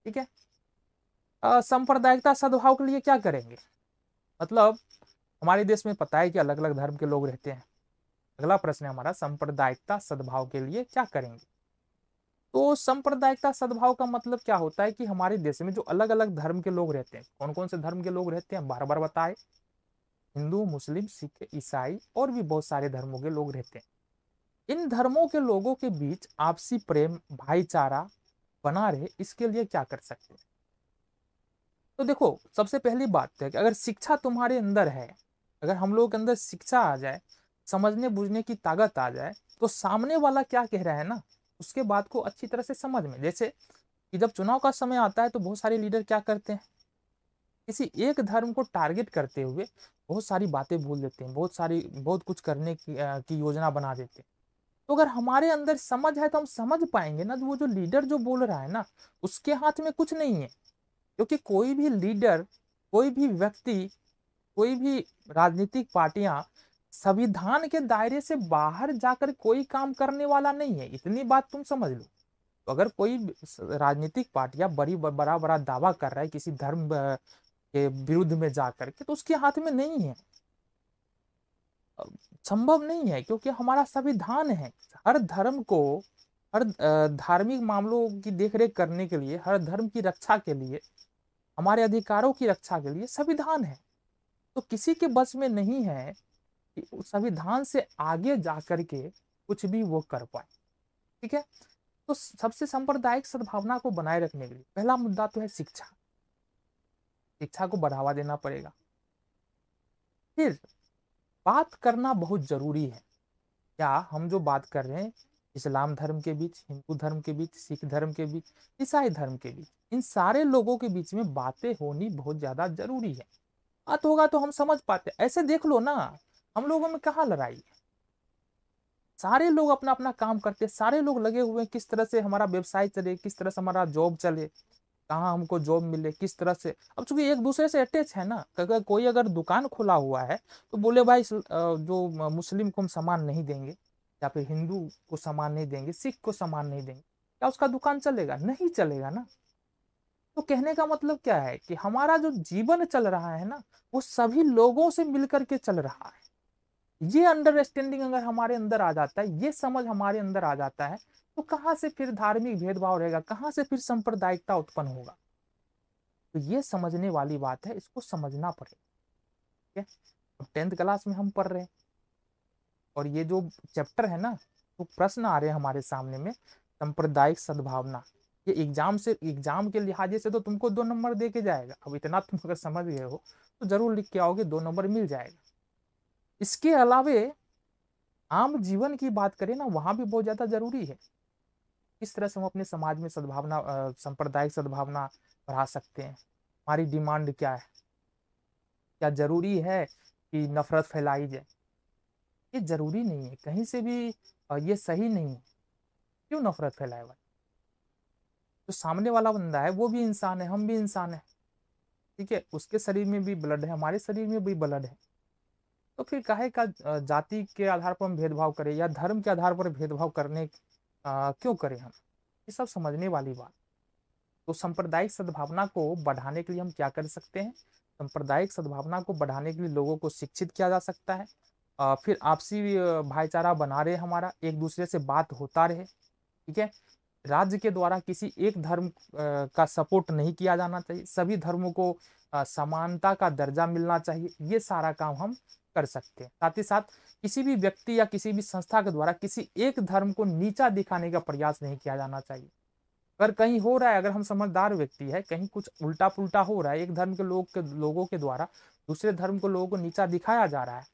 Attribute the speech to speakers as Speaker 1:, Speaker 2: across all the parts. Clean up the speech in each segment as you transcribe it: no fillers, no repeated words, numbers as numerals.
Speaker 1: ठीक है। सांप्रदायिकता सद्भाव के लिए क्या करेंगे, मतलब हमारे देश में पता है कि अलग अलग धर्म के लोग रहते हैं। अगला प्रश्न है हमारा, सांप्रदायिकता सद्भाव के लिए क्या करेंगे। तो सांप्रदायिकता सद्भाव का मतलब क्या होता है कि हमारे देश में जो अलग अलग धर्म के लोग रहते हैं, कौन कौन से धर्म के लोग रहते हैं, बार बार बताए, हिंदू, मुस्लिम, सिख, ईसाई और भी बहुत सारे धर्मों के लोग रहते हैं। इन धर्मों के लोगों के बीच आपसी प्रेम भाईचारा बना रहे, इसके लिए क्या कर सकते हैं। तो देखो, सबसे पहली बात है कि अगर शिक्षा तुम्हारे अंदर है, अगर हम लोगों के अंदर शिक्षा आ जाए, समझने बूझने की ताकत आ जाए, तो सामने वाला क्या कह रहा है ना, उसके बात को अच्छी तरह से समझ में, जैसे कि जब चुनाव का समय आता है तो बहुत सारे लीडर क्या करते हैं, किसी एक धर्म को टारगेट करते हुए बहुत सारी बातें बोल देते हैं, बहुत कुछ करने की योजना बना देते हैं। तो अगर हमारे अंदर समझ है तो हम समझ पाएंगे ना, तो वो जो लीडर जो बोल रहा है ना, उसके हाथ में कुछ नहीं है। क्योंकि कोई भी लीडर, कोई भी व्यक्ति, कोई भी राजनीतिक पार्टियां संविधान के दायरे से बाहर जाकर कोई काम करने वाला नहीं है, इतनी बात तुम समझ लो। तो अगर कोई राजनीतिक पार्टियां बड़ा बड़ा दावा कर रहा है किसी धर्म के विरुद्ध में जाकर के, तो उसके हाथ में नहीं है, संभव नहीं है। क्योंकि हमारा संविधान है, हर धर्म को, हर धार्मिक मामलों की देखरेख करने के लिए, हर धर्म की रक्षा के लिए, हमारे अधिकारों की रक्षा के लिए संविधान है। तो किसी के बस में नहीं है कि उस संविधान से आगे जाकर के कुछ भी वो कर पाए। ठीक है। तो सबसे सांप्रदायिक सद्भावना को बनाए रखने के लिए पहला मुद्दा तो है शिक्षा। शिक्षा को बढ़ावा देना पड़ेगा। फिर बात करना बहुत जरूरी है। क्या हम जो बात कर रहे हैं, इस्लाम धर्म के बीच, हिंदू धर्म के बीच, सिख धर्म के बीच, ईसाई धर्म के बीच, इन सारे लोगों के बीच में बातें होनी बहुत ज्यादा जरूरी है। बात होगा तो हम समझ पाते। ऐसे देख लो ना, हम लोगों में कहाँ लड़ाई है, सारे लोग अपना अपना काम करते हैं, सारे लोग लगे हुए हैं किस तरह से हमारा व्यवसाय चले, किस तरह से हमारा जॉब चले, कहाँ हमको जॉब मिले, किस तरह से। अब चूंकि एक दूसरे से अटैच है ना, अगर कोई अगर दुकान खुला हुआ है तो बोले भाई जो मुस्लिम को हम सामान नहीं देंगे, या फिर हिंदू को सामान नहीं देंगे, सिख को सामान नहीं देंगे, क्या उसका दुकान चलेगा? नहीं चलेगा ना। तो कहने का मतलब क्या है कि हमारा जो जीवन चल रहा है ना, वो सभी लोगों से मिलकर के चल रहा है। ये अंडरस्टैंडिंग अगर हमारे अंदर आ जाता है, ये समझ हमारे अंदर आ जाता है, तो कहाँ से फिर धार्मिक भेदभाव रहेगा, कहाँ से फिर सांप्रदायिकता उत्पन्न होगा। तो ये समझने वाली बात है, इसको समझना पड़ेगा। ठीक है। अब 10th क्लास में हम पढ़ रहे हैं, और ये जो चैप्टर है ना, तो प्रश्न आ रहे हैं हमारे सामने में, सांप्रदायिक सद्भावना। ये एग्जाम के लिहाजे से तो तुमको 2 नंबर दे के जाएगा। अब इतना तुम अगर समझ गए हो तो जरूर लिख के आओगे, 2 नंबर मिल जाएगा। इसके अलावे आम जीवन की बात करें ना, वहां भी बहुत ज्यादा जरूरी है। किस तरह से हम अपने समाज में सद्भावना, सांप्रदायिक सद्भावना बढ़ा सकते हैं। हमारी डिमांड क्या है? क्या जरूरी है कि नफरत फैलाई जाए? ये जरूरी नहीं है कहीं से भी, ये सही नहीं है। क्यों नफरत फैलाए भाई? जो सामने वाला बंदा है वो भी इंसान है, हम भी इंसान है। ठीक है, उसके शरीर में भी ब्लड है, हमारे शरीर में भी ब्लड है। तो फिर काहे का जाति के आधार पर हम भेदभाव करें, या धर्म के आधार पर भेदभाव करने क्यों करें हम? ये सब समझने वाली बात। तो सांप्रदायिक सद्भावना को बढ़ाने के लिए हम क्या कर सकते हैं? सांप्रदायिक सद्भावना को बढ़ाने के लिए लोगों को शिक्षित किया जा सकता है। फिर आपसी भाईचारा बना रहे, हमारा एक दूसरे से बात होता रहे। ठीक है। राज्य के द्वारा किसी एक धर्म का सपोर्ट नहीं किया जाना चाहिए, सभी धर्मों को समानता का दर्जा मिलना चाहिए। ये सारा काम हम कर सकते हैं। साथ ही साथ किसी भी व्यक्ति या किसी भी संस्था के द्वारा किसी एक धर्म को नीचा दिखाने का प्रयास नहीं किया जाना चाहिए। अगर कहीं हो रहा है, अगर हम समझदार व्यक्ति है, कहीं कुछ उल्टा पुल्टा हो रहा है, एक धर्म के लोगों के द्वारा दूसरे धर्म के लोगों को नीचा दिखाया जा रहा है,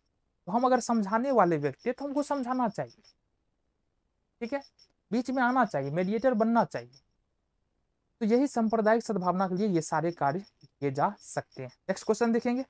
Speaker 1: तो हम अगर समझाने वाले व्यक्ति है तो हमको समझाना चाहिए। ठीक है। बीच में आना चाहिए, मेडिएटर बनना चाहिए। तो यही सांप्रदायिक सद्भावना के लिए ये सारे कार्य किए जा सकते हैं। नेक्स्ट क्वेश्चन देखेंगे।